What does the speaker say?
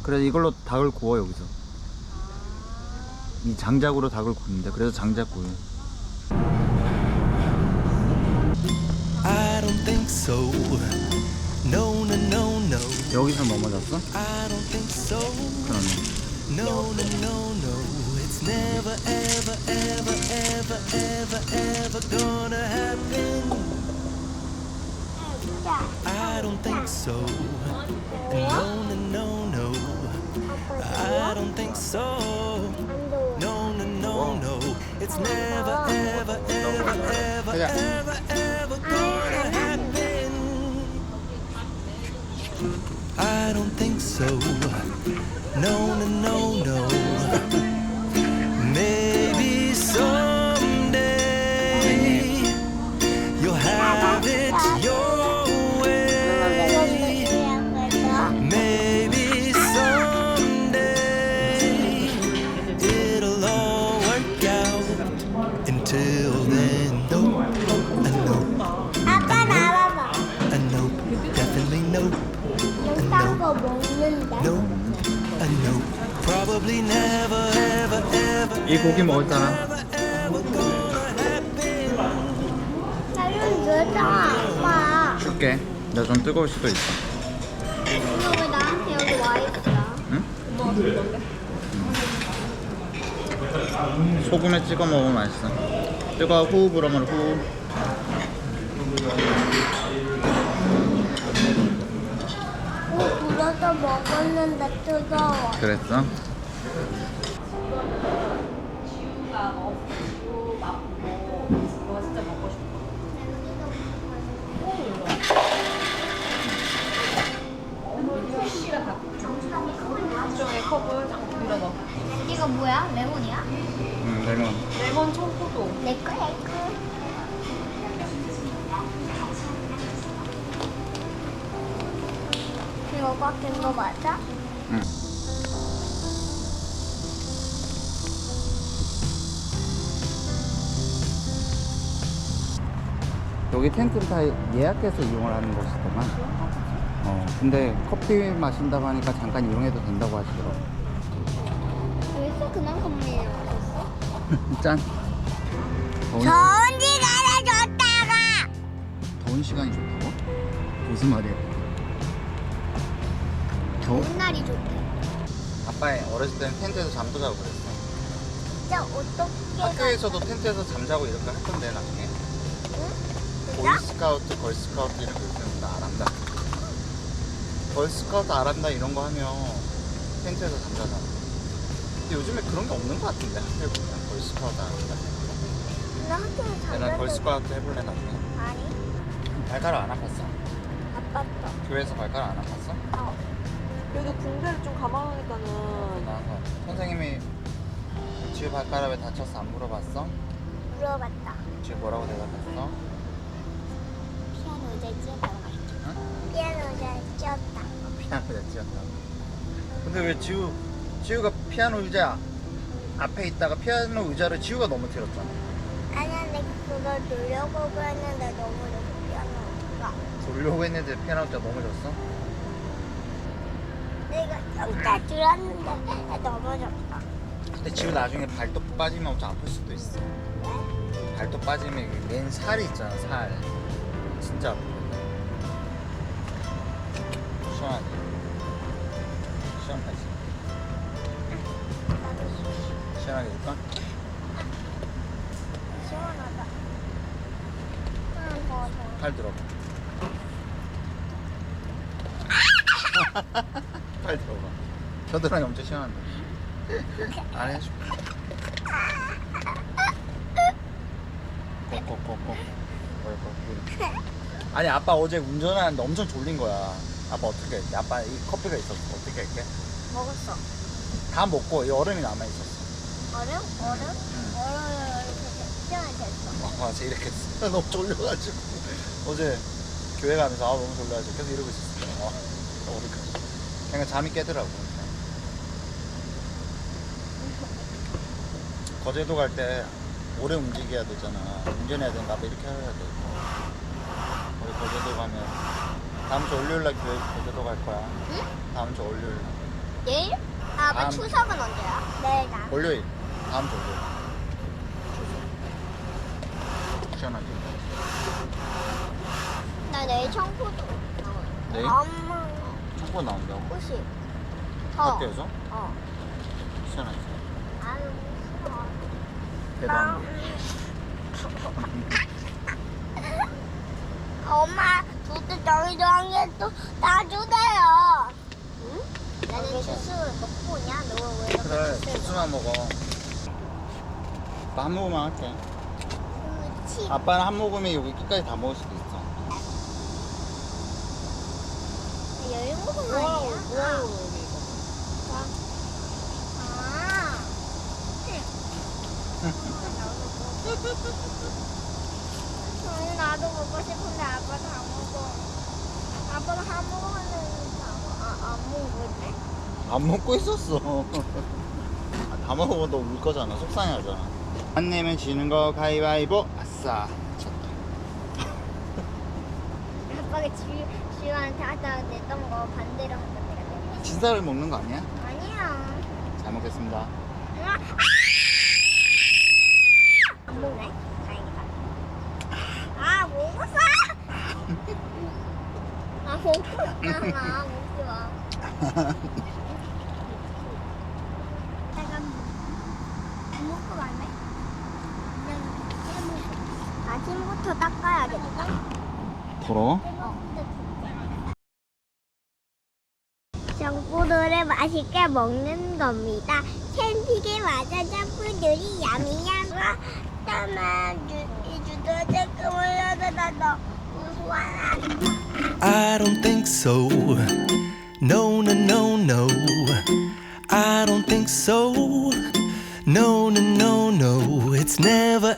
그래서 이걸로 닭을 구워 여기서. 이 장작으로 닭을 굽는데 그래서 장작구이. I don't think so. No, no, no, no. 여기서 넘어졌어? I don't think so. 그러네. No, no, no, no. It's never, ever, ever, ever, ever, ever gonna happen. I don't think so. No, no, no, no. I don't think so. No, no, no, no. It's never, ever, ever, ever, ever, ever gonna happen. I don't think so. No, no, no, no. Maybe someday you'll have it your way. Maybe someday it'll all work out. Until then, no, I know, 아빠 나와봐. I know, definitely no, 딴 거 먹는다. no, I know. Probably never, ever, ever, 이 고기 먹었잖아. ever gonna happen. 나는 늦었잖아, 아빠. 줄게. 나 좀 뜨거울 수도 있어. 이거 왜 나한테 여기 와 있어? 응? 소금에 찍어 먹으면 맛있어. 뜨거워. 후 불어면 후. 불어서 먹었는데 뜨거워. 그랬어? 이거 뭐야? 레몬이야? 응, 레몬. 레몬 청포도. 내 거야, 이거. 이거 꽉 낀 거 맞아? 응. 여기 텐트를 다 예약해서 이용을 하는 곳이더만. 근데 커피 마신다고 하니까 잠깐 이용해도 된다고 하시더라고. 여기서 그냥 건물이었어? 짠. 더운, 좋은 시간에 줬다가 더운 시간이 좋다고? 무슨 말이야? 좋은 날이 좋대. 아빠 어렸을 때는 텐트에서 잠도 자고 그랬어. 진짜 어떻게 학교에서도 텐트에서 잠자고 이런 거 할 건데 나중에. 진짜? 보이스카우트, 걸스카우트 이런 거 있으면 나 안 한다. 걸스카우트 안 한다 이런 거 하면 텐트에서 잠자잖아. 근데 요즘에 그런 게 없는 거 같은데 학교에 보면 걸스카우트 안 한다. 나 학교에 내가 잠자는 걸스카우트 해볼래 나중에. 아니 발가락 안 아팠어? 아팠어. 교회에서 발가락 안 아팠어? 그래도 군대를 좀 감안하니까는 나서 선생님이 지우 발가락 왜 다쳤어 안 물어봤어? 물어봤다. 지우 뭐라고 대답했어? 피아노 의자에 찧었다고 말했죠. 응? 피아노 의자에 찧었다. 피아노 의자 찧었다고. 근데 왜 지우가 피아노 의자 앞에 있다가 피아노 의자를 지우가 넘어뜨렸잖아. 아니야, 내가 그걸 누려보고 했는데 넘어졌어, 피아노가. 돌려고 했는데 피아노 의자 넘어졌어? 내가 여기다 들었는데 넘어졌어. 근데 지우 나중에 발톱 빠지면 엄청 아플 수도 있어. 발톱 빠지면 맨 살이 있잖아 살. 진짜 아프거든. 시원하지? 시원하지? 나도 시원하게 줄까? 시원하다. 더. 팔 들어봐. 팔 들어봐. 겨드랑이 엄청 시원한데. 안 해줄게. 꼭꼭꼭꼭. 아니 아빠 어제 운전하는데 엄청 졸린 거야. 아빠 어떻게 할게? 아빠 이 커피가 있었어. 어떻게 할게? 먹었어. 다 먹고 이 얼음이 남아 있었어. 얼음? 얼음? 얼음 이렇게 시원하게 됐어. 맞아 이렇게 했어. 너무 졸려가지고 어제 교회 가면서 너무 졸려가지고 계속 이러고 있었어. 어디까지? 그냥 잠이 깨더라고. 거제도 갈 때 오래 움직여야 되잖아. 운전해야 되는가 봐 이렇게 해야 돼. 우리 거제도 가면 다음 주 월요일 날 교회 거제도 갈 거야. 응? 다음 주 월요일 날. 내일? 아, 뭐 다음. 추석은 언제야? 내일 나. 월요일. 다음 주 월요일. 시원하게. 나 내일 청포도. 내일? 엄마. 청포 나온다고? 혹시? 학교에서? 어. 시원하게. 아유, 무서워. 대단. 엄마, 두때 저기 저기 또 놔주세요. 응? 나는 주스 먹고 오냐? 너 왜 이렇게 그래, 주스를 주스만 먹어. 아빠 한 모금만 할게. 먹어? 치. 아빠는 한 모금에 여기 끝까지 다 먹을 수도 있어. 열 모금 뭐하고 아니야? 뭐하고 여기 이거. 아. 나도 먹고 싶은데 아빠 다 먹어. 아빠가 한 모금은 안 먹었네. 안 먹고 있었어. 아, 다 먹으면 너 울 거잖아. 속상해하잖아. 안 내면 지는 거 가위바위보. 아싸. 아빠가 지우한테 하다 냈던 거 반대로 한 건데. 진사를 먹는 거 아니야? 아니야. 잘 먹겠습니다. 안 먹네. 다행이다. 아, 먹었어? 아, 먹었잖아. 먹지 마. 내가 안 먹고 갈래? 그냥 아침부터 닦아야겠다. 더러워? 정보들을 맛있게 먹는 겁니다. 캔디게 맞아 점프들이 야미야마 따만 주도 조금을 얻어다 우수하나. I don't think so. No, no, no, no. I don't think so. No, no, no, no. It's never